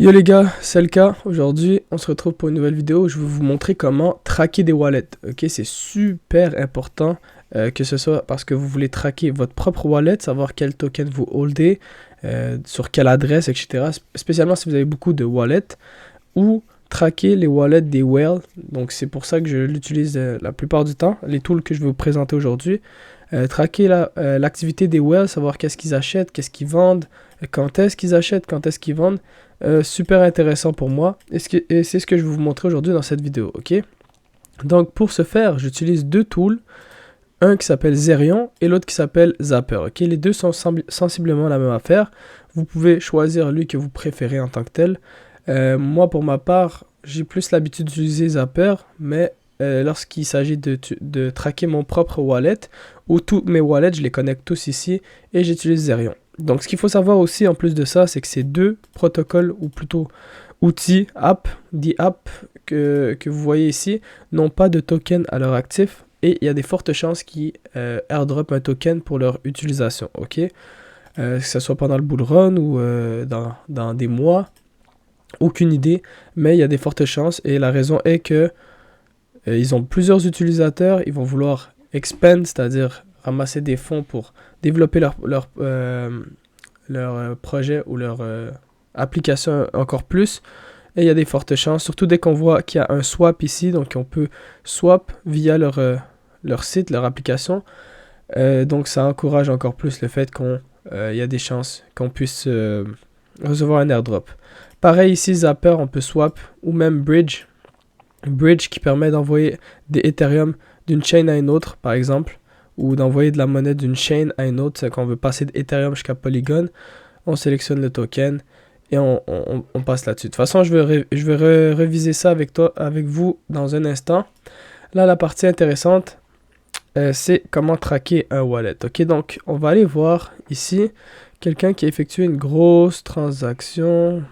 Yo les gars, c'est le cas. Aujourd'hui, on se retrouve pour une nouvelle vidéo où je vais vous montrer comment traquer des wallets. Ok, c'est super important que ce soit parce que vous voulez traquer votre propre wallet, savoir quel token vous holdez, sur quelle adresse, etc. Spécialement si vous avez beaucoup de wallets ou traquer les wallets des whales. Donc c'est pour ça que je l'utilise la plupart du temps. Les tools que je vais vous présenter aujourd'hui. Traquer l'activité des whales, savoir qu'est-ce qu'ils achètent, qu'est-ce qu'ils vendent, quand est-ce qu'ils achètent, quand est-ce qu'ils vendent. Super intéressant pour moi et c'est ce que je vais vous montrer aujourd'hui dans cette vidéo, ok? Donc pour ce faire, j'utilise deux tools, un qui s'appelle Zerion et l'autre qui s'appelle Zapper, ok? Les deux sont sensiblement la même affaire. Vous pouvez choisir lui que vous préférez en tant que tel. Moi pour ma part, j'ai plus l'habitude d'utiliser Zapper, mais lorsqu'il s'agit de traquer mon propre wallet ou tous mes wallets, je les connecte tous ici et j'utilise Zerion. Donc ce qu'il faut savoir aussi en plus de ça, c'est que ces deux protocoles ou plutôt outils, apps que vous voyez ici, n'ont pas de token à leur actif et il y a des fortes chances qu'ils airdrop un token pour leur utilisation, ok? Que ce soit pendant le bull run ou dans des mois, aucune idée, mais il y a des fortes chances et la raison est que ils ont plusieurs utilisateurs, ils vont vouloir expand, c'est-à-dire ramasser des fonds pour développer leur projet ou leur application encore plus. Et il y a des fortes chances, surtout dès qu'on voit qu'il y a un swap ici, donc on peut swap via leur site, leur application. Donc ça encourage encore plus le fait qu'il y a des chances qu'on puisse recevoir un airdrop. Pareil ici, Zapper, on peut swap ou même Bridge. Bridge qui permet d'envoyer des Ethereum d'une chain à une autre, par exemple, ou d'envoyer de la monnaie d'une chain à une autre. C'est qu'on veut passer d'Ethereum jusqu'à Polygon, on sélectionne le token et on passe là-dessus. De toute façon, je vais réviser ça avec vous dans un instant. Là, la partie intéressante, c'est comment traquer un wallet. Ok, donc on va aller voir ici quelqu'un qui a effectué une grosse transaction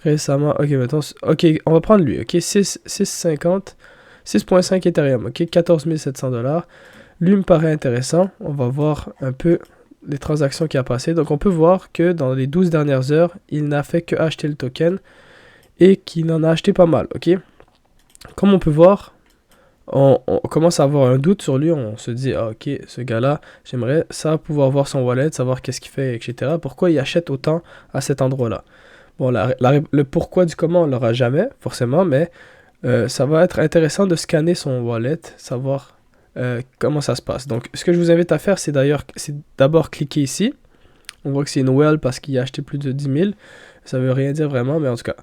récemment. Ok, mettons, ok, on va prendre lui. Ok, 6.5 Ethereum. Ok, 14 700 $. Lui me paraît intéressant. On va voir un peu les transactions qu'il a passées. Donc on peut voir que dans les 12 dernières heures, il n'a fait que acheter le token et qu'il en a acheté pas mal. Ok, comme on peut voir, on commence à avoir un doute sur lui. On se dit, ah, ok, ce gars-là, j'aimerais ça pouvoir voir son wallet, savoir qu'est-ce qu'il fait, etc. Pourquoi il achète autant à cet endroit-là? Bon, le pourquoi du comment, on l'aura jamais, forcément, mais ça va être intéressant de scanner son wallet, savoir comment ça se passe. Donc, ce que je vous invite à faire, c'est d'abord cliquer ici. On voit que c'est une whale parce qu'il a acheté plus de 10 000. Ça veut rien dire vraiment, mais en tout cas,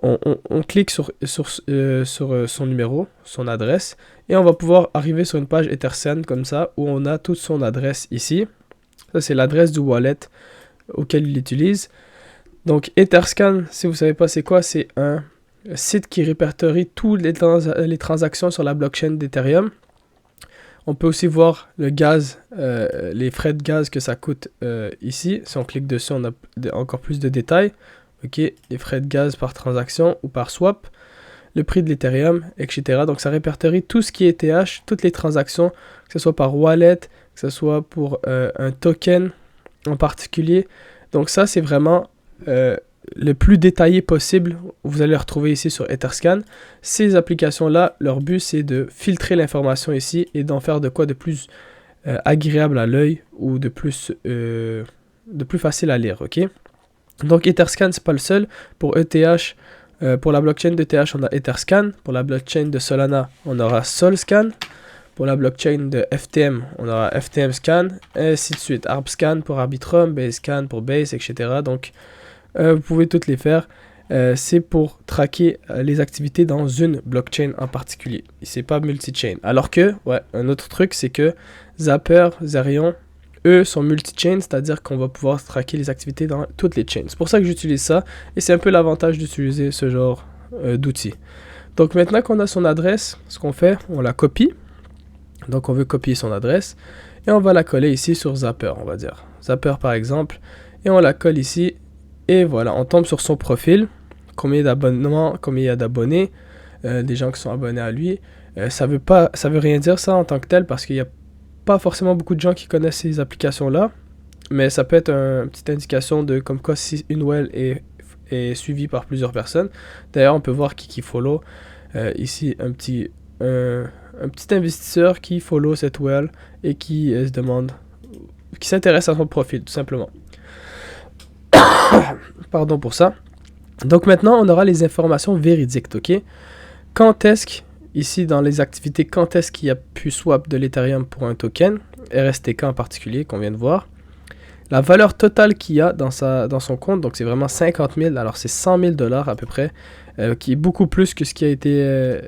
on clique sur son numéro, son adresse, et on va pouvoir arriver sur une page Etherscan comme ça, où on a toute son adresse ici. Ça, c'est l'adresse du wallet auquel il utilise. Donc, Etherscan, si vous ne savez pas c'est quoi, c'est un site qui répertorie toutes les transactions sur la blockchain d'Ethereum. On peut aussi voir le gaz, les frais de gaz que ça coûte ici. Si on clique dessus, on a encore plus de détails. Ok, les frais de gaz par transaction ou par swap, le prix de l'Ethereum, etc. Donc, ça répertorie tout ce qui est ETH, toutes les transactions, que ce soit par wallet, que ce soit pour un token en particulier. Donc, ça, c'est vraiment le plus détaillé possible. Vous allez le retrouver ici sur Etherscan. Ces applications-là, leur but, c'est de filtrer l'information ici et d'en faire de quoi de plus agréable à l'œil ou de plus facile à lire, ok? Donc Etherscan, c'est pas le seul. Pour ETH, pour la blockchain d'ETH, on a Etherscan. Pour la blockchain de Solana, on aura Solscan. Pour la blockchain de FTM, on aura FTM Scan, et ainsi de suite. ArbScan pour Arbitrum, Basescan pour Base, etc. Donc, vous pouvez toutes les faire. C'est pour traquer les activités dans une blockchain en particulier. C'est pas multi-chain. Alors que, ouais, un autre truc, c'est que Zapper, Zerion, eux sont multi-chain, c'est-à-dire qu'on va pouvoir traquer les activités dans toutes les chains. C'est pour ça que j'utilise ça, et c'est un peu l'avantage d'utiliser ce genre d'outils. Donc maintenant qu'on a son adresse, ce qu'on fait, on la copie. Donc on veut copier son adresse, et on va la coller ici sur Zapper, on va dire. Zapper par exemple, et on la colle ici, et voilà, on tombe sur son profil, combien d'abonnements, combien il y a d'abonnés, des gens qui sont abonnés à lui. Ça veut rien dire ça en tant que tel, parce qu'il y a pas forcément beaucoup de gens qui connaissent ces applications-là, mais ça peut être une petite indication de comme quoi si une whale est est suivi par plusieurs personnes. D'ailleurs, on peut voir qui follow. Ici, un petit investisseur qui follow cette whale et qui se demande, qui s'intéresse à son profil, tout simplement. Pardon pour ça. Donc maintenant, on aura les informations véridiques, ok? Quand est-ce ici dans les activités, quand est-ce qu'il y a pu swap de l'Ethereum pour un token, RSTK en particulier, qu'on vient de voir. La valeur totale qu'il y a dans son compte, donc c'est vraiment 50 000, alors c'est 100 000 $ à peu près, qui est beaucoup plus que ce qui a été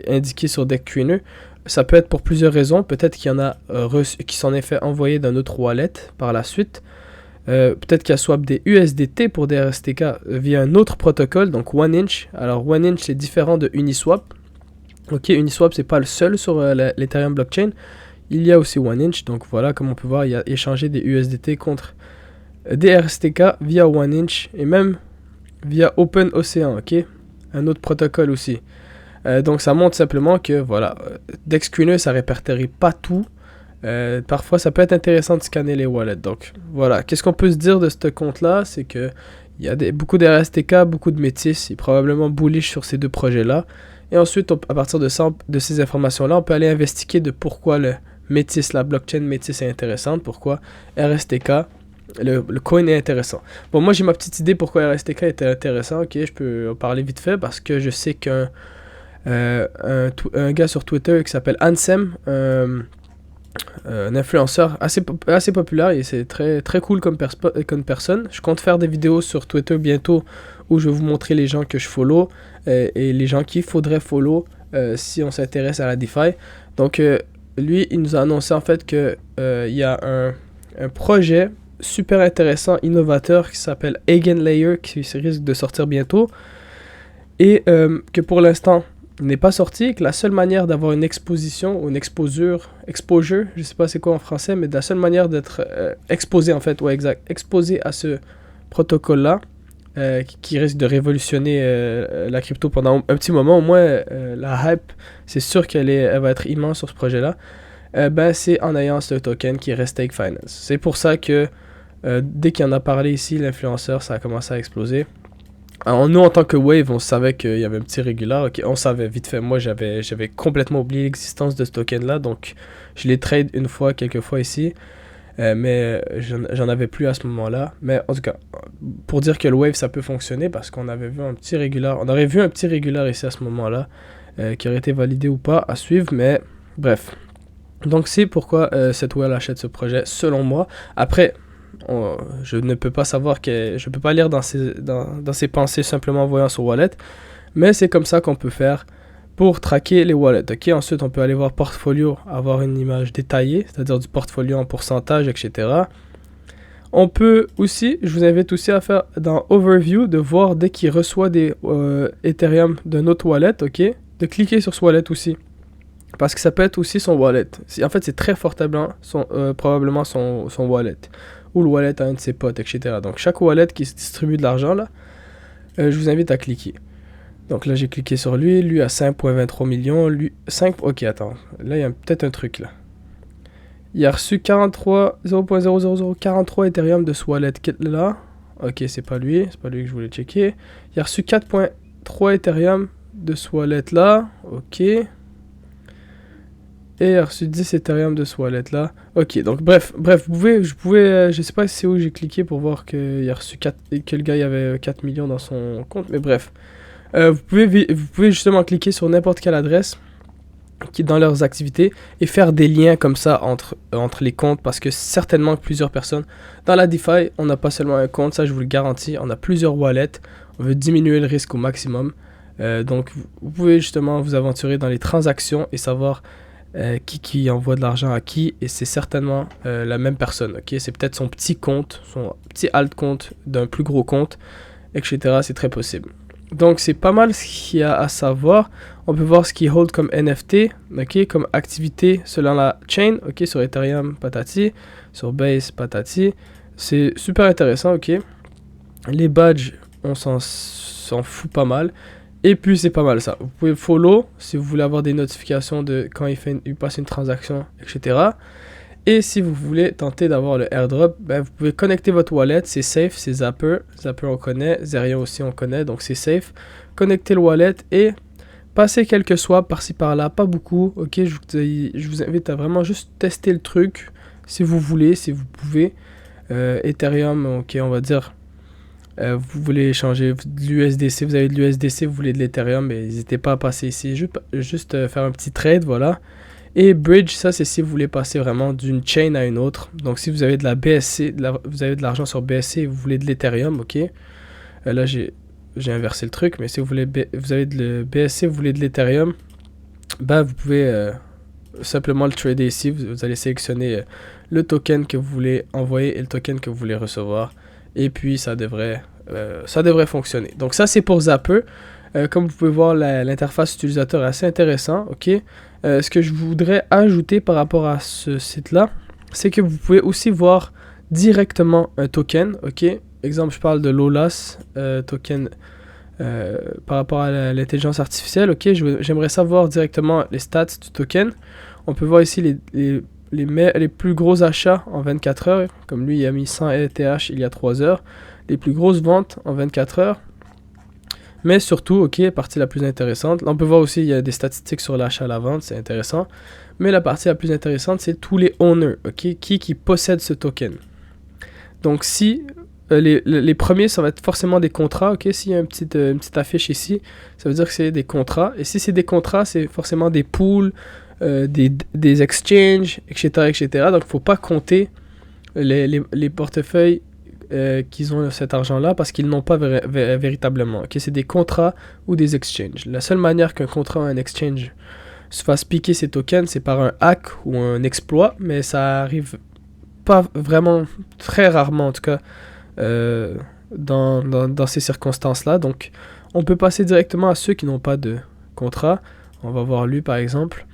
indiqué sur DeckTrainer. Ça peut être pour plusieurs raisons, peut-être qu'il y en a qui s'en est fait envoyer d'un autre wallet par la suite. Peut-être qu'il y a swap des USDT pour des RSTK via un autre protocole, donc OneInch. Alors OneInch c'est différent de Uniswap. Ok, Uniswap c'est pas le seul sur l'Ethereum blockchain. Il y a aussi OneInch, donc voilà, comme on peut voir, il y a échangé des USDT contre des RSTK via OneInch et même via OpenOcean, ok, un autre protocole aussi. Donc ça montre simplement que voilà, DexScreener ça répertorie pas tout. Parfois ça peut être intéressant de scanner les wallets. Donc voilà, qu'est-ce qu'on peut se dire de ce compte là, c'est que il y a beaucoup de RSTK, beaucoup de métis, il est probablement bullish sur ces deux projets là. Et ensuite, à partir de ces informations-là, on peut aller investiguer de pourquoi le métis, la blockchain métis est intéressante, pourquoi RSTK, le coin est intéressant. Bon, moi j'ai ma petite idée pourquoi RSTK était intéressant, ok, je peux en parler vite fait, parce que je sais qu'un gars sur Twitter qui s'appelle Ansem, un influenceur assez populaire, et c'est très, très cool comme personne. Je compte faire des vidéos sur Twitter bientôt où je vais vous montrer les gens que je follow et les gens qu'il faudrait follow si on s'intéresse à la DeFi. Donc lui, il nous a annoncé en fait qu'il y a un projet super intéressant, innovateur qui s'appelle Eigenlayer qui risque de sortir bientôt et que pour l'instant n'est pas sorti, et que la seule manière d'avoir une exposition ou une exposure, je sais pas c'est quoi en français, mais la seule manière d'être exposé en fait, ouais exact, exposé à ce protocole là qui risque de révolutionner la crypto pendant un petit moment, au moins la hype, c'est sûr elle va être immense sur ce projet là, c'est en ayant ce token qui est Restake Finance. C'est pour ça que dès qu'il en a parlé ici, l'influenceur, ça a commencé à exploser. Alors, nous, en tant que Wave, on savait qu'il y avait un petit régular. Okay, on savait vite fait. Moi, j'avais complètement oublié l'existence de ce token-là. Donc, je l'ai trade une fois, quelques fois ici. Mais j'en avais plus à ce moment-là. Mais en tout cas, pour dire que le Wave, ça peut fonctionner parce qu'on avait vu un petit régular. On aurait vu un petit régular ici à ce moment-là qui aurait été validé ou pas à suivre. Mais bref. Donc, c'est pourquoi cette whale achète ce projet, selon moi. Après... je ne peux pas savoir je peux pas lire dans ses pensées simplement en voyant son wallet, mais c'est comme ça qu'on peut faire pour traquer les wallets. Ok, ensuite on peut aller voir portfolio, avoir une image détaillée, c'est-à-dire du portfolio en pourcentage, etc. On peut aussi, je vous invite aussi à faire dans Overview, de voir dès qu'il reçoit des Ethereum d'un autre wallet, ok, de cliquer sur ce wallet aussi. Parce que ça peut être aussi son wallet. En fait, c'est très fortement probablement son wallet. Ou le wallet à un de ses potes, etc. Donc, chaque wallet qui se distribue de l'argent, là, je vous invite à cliquer. Donc là, j'ai cliqué sur lui. Lui a 5,23 millions. Lui, 5... Ok, attends. Là, il y a peut-être un truc, là. Il a reçu 0.00043 Ethereum de ce wallet là. Ok, c'est pas lui. C'est pas lui que je voulais checker. Il a reçu 4.3 Ethereum de ce wallet là. Ok. Et il a reçu 10 Ethereum de ce wallet là. Ok, donc bref, je sais pas c'est où j'ai cliqué pour voir qu'il a reçu que le gars il avait 4 millions dans son compte, mais bref. Vous pouvez justement cliquer sur n'importe quelle adresse qui est dans leurs activités et faire des liens comme ça entre les comptes, parce que certainement que plusieurs personnes dans la DeFi, on n'a pas seulement un compte, ça je vous le garantis, on a plusieurs wallets, on veut diminuer le risque au maximum. Donc vous pouvez justement vous aventurer dans les transactions et savoir qui envoie de l'argent à qui, et c'est certainement la même personne, ok, c'est peut-être son petit compte, son petit alt compte d'un plus gros compte, etc. C'est très possible. Donc c'est pas mal ce qu'il y a à savoir. On peut voir ce qu'il hold comme NFT, ok, comme activité selon la chain, ok, sur Ethereum patati, sur Base patati, c'est super intéressant, ok. Les badges, on s'en fout pas mal. Et puis c'est pas mal ça. Vous pouvez follow si vous voulez avoir des notifications de quand il passe une transaction, etc. Et si vous voulez tenter d'avoir le airdrop, ben, vous pouvez connecter votre wallet, c'est safe, c'est Zapper. Zapper on connaît, Zerion aussi on connaît, donc c'est safe. Connectez le wallet et passez quelques swaps par-ci par-là, pas beaucoup, ok, je vous invite à vraiment juste tester le truc, si vous voulez, si vous pouvez. Ethereum, ok, on va dire, vous voulez échanger de l'USDC, vous avez de l'USDC, vous voulez de l'Ethereum, mais n'hésitez pas à passer ici, juste faire un petit trade, voilà. Et Bridge, ça c'est si vous voulez passer vraiment d'une chain à une autre. Donc si vous avez de la BSC, vous avez de l'argent sur BSC et vous voulez de l'Ethereum, ok. Là j'ai inversé le truc, mais si vous avez de BSC, vous voulez de l'Ethereum, bah vous pouvez simplement le trader ici. Vous allez sélectionner le token que vous voulez envoyer et le token que vous voulez recevoir. Et puis ça devrait fonctionner. Donc ça c'est pour Zapper. Comme vous pouvez voir, l'interface utilisateur est assez intéressant, ok. Ce que je voudrais ajouter par rapport à ce site-là, c'est que vous pouvez aussi voir directement un token, ok. Exemple, je parle de Lolas, token par rapport à l'intelligence artificielle, ok. J'aimerais savoir directement les stats du token. On peut voir ici les plus gros achats en 24 heures, comme lui il a mis 100 ETH il y a 3 heures, les plus grosses ventes en 24 heures. Mais surtout, ok, partie la plus intéressante, là on peut voir aussi il y a des statistiques sur l'achat à la vente, c'est intéressant. Mais la partie la plus intéressante, c'est tous les owners, ok, qui possède ce token. Donc si les premiers, ça va être forcément des contrats, ok, s'il y a une petite affiche ici, ça veut dire que c'est des contrats. Et si c'est des contrats, c'est forcément des pools, des exchanges, etc., etc. Donc il ne faut pas compter les portefeuilles qu'ils ont cet argent-là parce qu'ils n'ont pas véritablement. Okay? C'est des contrats ou des exchanges. La seule manière qu'un contrat ou un exchange se fasse piquer ces tokens, c'est par un hack ou un exploit, mais ça arrive pas vraiment, très rarement en tout cas, dans ces circonstances-là. Donc, on peut passer directement à ceux qui n'ont pas de contrat. On va voir lui par exemple,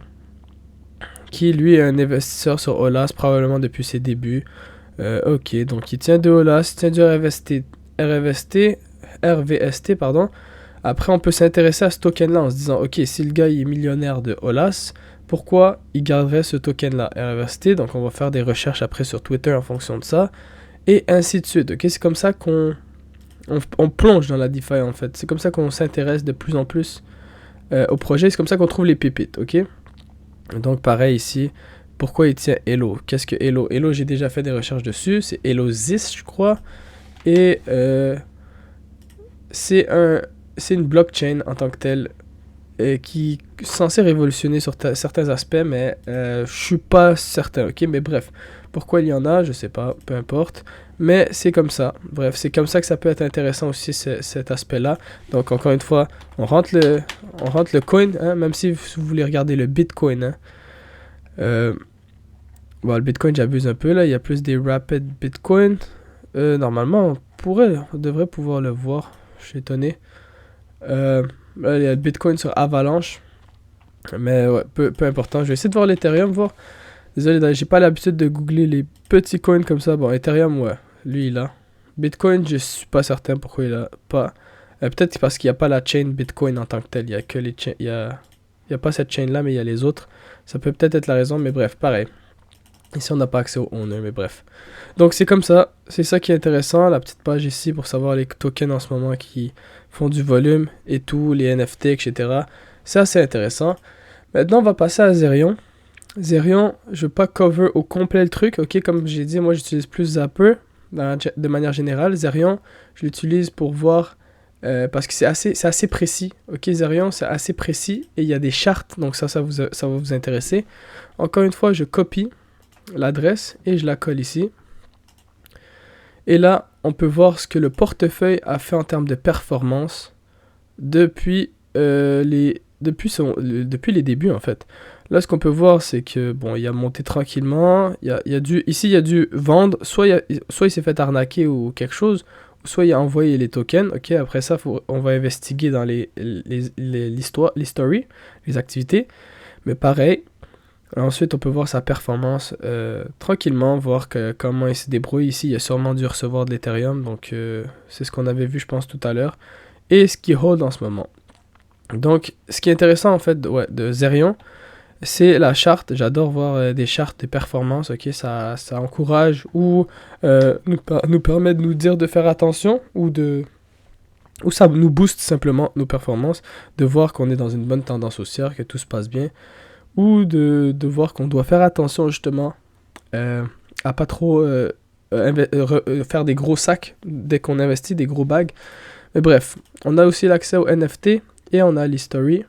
qui lui est un investisseur sur Olas probablement depuis ses débuts. Ok, donc il tient de Olas, il tient du RVST, pardon. Après, on peut s'intéresser à ce token-là en se disant, ok, si le gars il est millionnaire de Olas, pourquoi il garderait ce token-là, RVST? Donc, on va faire des recherches après sur Twitter en fonction de ça, et ainsi de suite. Ok, c'est comme ça qu'on plonge dans la DeFi en fait. C'est comme ça qu'on s'intéresse de plus en plus au projet. C'est comme ça qu'on trouve les pépites, ok? Donc, pareil ici. Pourquoi il tient Elo? Qu'est-ce que Elo? Elo, j'ai déjà fait des recherches dessus. C'est Elozis, je crois. Et c'est une blockchain en tant que telle qui est censée révolutionner sur certains aspects, mais je suis pas certain. Ok, mais bref. Pourquoi il y en a? Je sais pas. Peu importe. Mais c'est comme ça. Bref, c'est comme ça que ça peut être intéressant aussi, cet aspect-là. Donc, encore une fois, on rentre le coin, hein, même si vous voulez regarder le Bitcoin, hein. Bon, le Bitcoin, j'abuse un peu là. Il y a plus des rapid Bitcoin. Normalement, on devrait pouvoir le voir. Je suis étonné. Là, il y a le Bitcoin sur Avalanche. Mais ouais, peu important. Je vais essayer de voir l'Ethereum, voir. Désolé, j'ai pas l'habitude de googler les petits coins comme ça. Bon, Ethereum, ouais. Lui, il a. Bitcoin, je suis pas certain pourquoi il a pas. Peut-être parce qu'il n'y a pas la chain Bitcoin en tant que telle. Il y a que les chains. Il y a pas cette chain là, mais il y a les autres. Ça peut peut-être être la raison, mais bref, pareil. Ici, on n'a pas accès au owner, mais bref. Donc, c'est comme ça. C'est ça qui est intéressant. La petite page ici pour savoir les tokens en ce moment qui font du volume et tout, les NFT, etc. C'est assez intéressant. Maintenant, on va passer à Zerion. Zerion, je ne vais pas cover au complet le truc. Ok, comme j'ai dit, moi, j'utilise plus Zapper de manière générale. Zerion, je l'utilise pour voir parce que c'est assez précis. Ok, Zerion, c'est assez précis et il y a des chartes. Donc, ça va vous intéresser. Encore une fois, je copie l'adresse et je la colle ici. Et là, on peut voir ce que le portefeuille a fait en termes de performance depuis les débuts en fait. Là, ce qu'on peut voir, c'est que bon, il a monté tranquillement. Ici, il y a dû vendre. Soit il s'est fait arnaquer ou quelque chose, soit il a envoyé les tokens. Ok, après ça, on va investiguer dans l'history, les activités. Mais pareil. Ensuite, on peut voir sa performance tranquillement, voir comment il se débrouille. Ici, il a sûrement dû recevoir de l'Ethereum, donc c'est ce qu'on avait vu, je pense, tout à l'heure. Et ce qu'il hold en ce moment. Donc, ce qui est intéressant, en fait, de Zerion, c'est la charte. J'adore voir des chartes de performance, ok? Ça encourage ou nous permet de nous dire de faire attention ou ça nous booste simplement nos performances, de voir qu'on est dans une bonne tendance haussière, que tout se passe bien, ou de voir qu'on doit faire attention justement à pas trop faire des gros sacs dès qu'on investit, des gros bags. Mais bref, on a aussi l'accès au NFT et on a l'history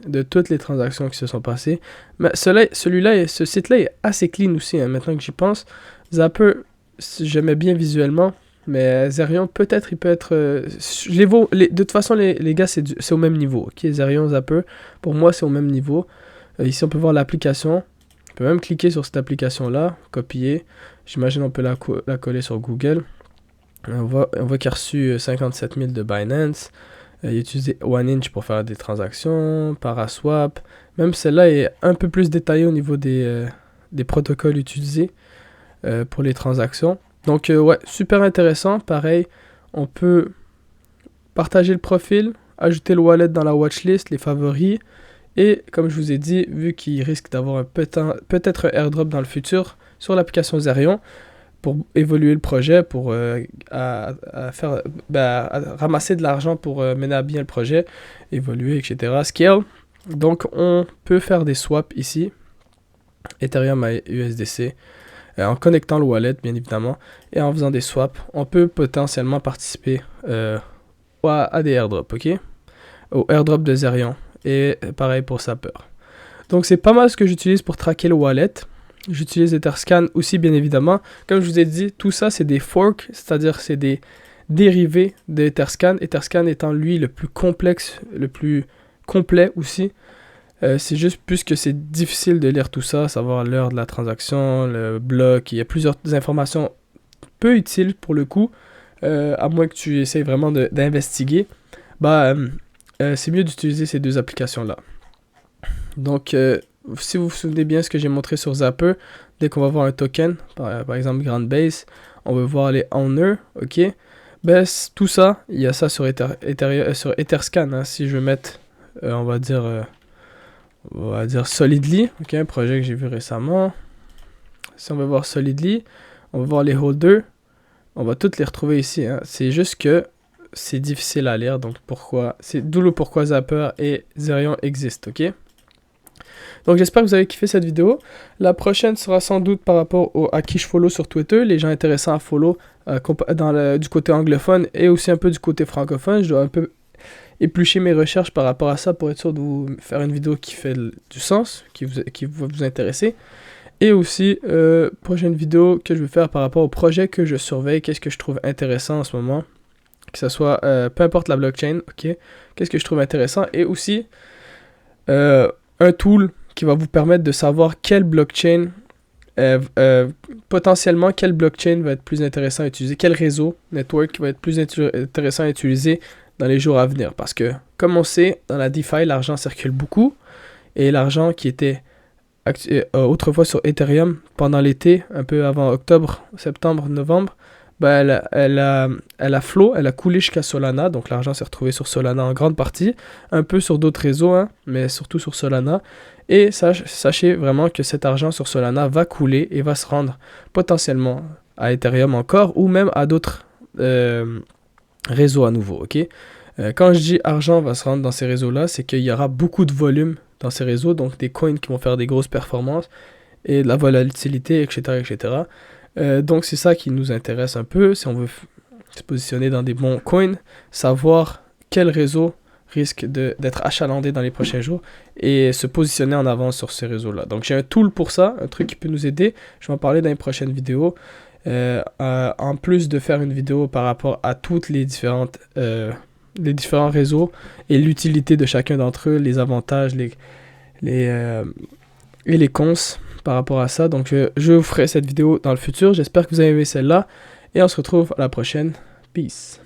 de toutes les transactions qui se sont passées. Mais ce site-là est assez clean aussi, hein, maintenant que j'y pense. Zapper, j'aimais bien visuellement, mais Zerion, peut-être, il peut être... de toute façon, les gars, c'est au même niveau. Ok, Zerion, Zapper, pour moi, c'est au même niveau. Ici, on peut voir l'application. On peut même cliquer sur cette application-là, copier. J'imagine on peut la coller sur Google. On voit qu'il a reçu 57 000 de Binance. Il a utilisé OneInch pour faire des transactions, Paraswap. Même celle-là est un peu plus détaillée au niveau des protocoles utilisés pour les transactions. Donc, ouais, super intéressant. Pareil, on peut partager le profil, ajouter le wallet dans la watchlist, les favoris. Et comme je vous ai dit, vu qu'il risque d'avoir peut-être un airdrop dans le futur sur l'application Zerion, pour évoluer le projet, pour ramasser de l'argent pour mener à bien le projet, évoluer, etc. Scale. Donc, on peut faire des swaps ici, Ethereum à USDC, en connectant le wallet, bien évidemment, et en faisant des swaps, on peut potentiellement participer à des airdrops, ok? Au airdrop de Zerion. Et pareil pour Zapper. Donc, c'est pas mal ce que j'utilise pour traquer le wallet. J'utilise Etherscan aussi, bien évidemment. Comme je vous ai dit, tout ça, c'est des forks, c'est-à-dire c'est des dérivés d'Etherscan. Etherscan étant, lui, le plus complexe, le plus complet aussi. C'est juste puisque c'est difficile de lire tout ça, savoir l'heure de la transaction, le bloc. Il y a plusieurs informations peu utiles pour le coup, à moins que tu essayes vraiment d'investiguer. C'est mieux d'utiliser ces deux applications-là. Donc, si vous vous souvenez bien ce que j'ai montré sur Zapper, dès qu'on va voir un token, par exemple Grand Base, on veut voir les owners, ok? Ben, tout ça, il y a ça sur Etherscan. Hein, si je veux mettre, on va dire Solidly, ok, un projet que j'ai vu récemment. Si on veut voir Solidly, on va voir les holders, on va toutes les retrouver ici. Hein. C'est juste que c'est difficile à lire, donc c'est d'où le pourquoi Zapper et Zerion existent, ok? Donc j'espère que vous avez kiffé cette vidéo. La prochaine sera sans doute par rapport à qui je follow sur Twitter, les gens intéressants à follow du côté anglophone et aussi un peu du côté francophone. Je dois un peu éplucher mes recherches par rapport à ça pour être sûr de vous faire une vidéo qui fait du sens, qui va vous intéresser. Et aussi, prochaine vidéo que je vais faire par rapport au projet que je surveille, qu'est-ce que je trouve intéressant en ce moment, que ce soit, peu importe la blockchain, ok, qu'est-ce que je trouve intéressant, et aussi un tool qui va vous permettre de savoir quelle blockchain, potentiellement quelle blockchain va être plus intéressant à utiliser, quel réseau, network va être plus intéressant à utiliser dans les jours à venir. Parce que, comme on sait, dans la DeFi, l'argent circule beaucoup, et l'argent qui était autrefois sur Ethereum pendant l'été, un peu avant octobre, septembre, novembre, elle a coulé jusqu'à Solana, donc l'argent s'est retrouvé sur Solana en grande partie, un peu sur d'autres réseaux, hein, mais surtout sur Solana. Et sachez vraiment que cet argent sur Solana va couler et va se rendre potentiellement à Ethereum encore, ou même à d'autres réseaux à nouveau, ok? Quand je dis argent va se rendre dans ces réseaux-là, c'est qu'il y aura beaucoup de volume dans ces réseaux, donc des coins qui vont faire des grosses performances, et de la volatilité, etc., etc., donc c'est ça qui nous intéresse un peu, si on veut se positionner dans des bons coins, savoir quel réseau risque d'être achalandé dans les prochains jours et se positionner en avance sur ces réseaux-là. Donc j'ai un tool pour ça, un truc qui peut nous aider, je vais en parler dans les prochaines vidéos, en plus de faire une vidéo par rapport à toutes les différents réseaux et l'utilité de chacun d'entre eux, les avantages, et les cons par rapport à ça. Donc je vous ferai cette vidéo dans le futur. J'espère que vous avez aimé celle-là. Et on se retrouve à la prochaine. Peace.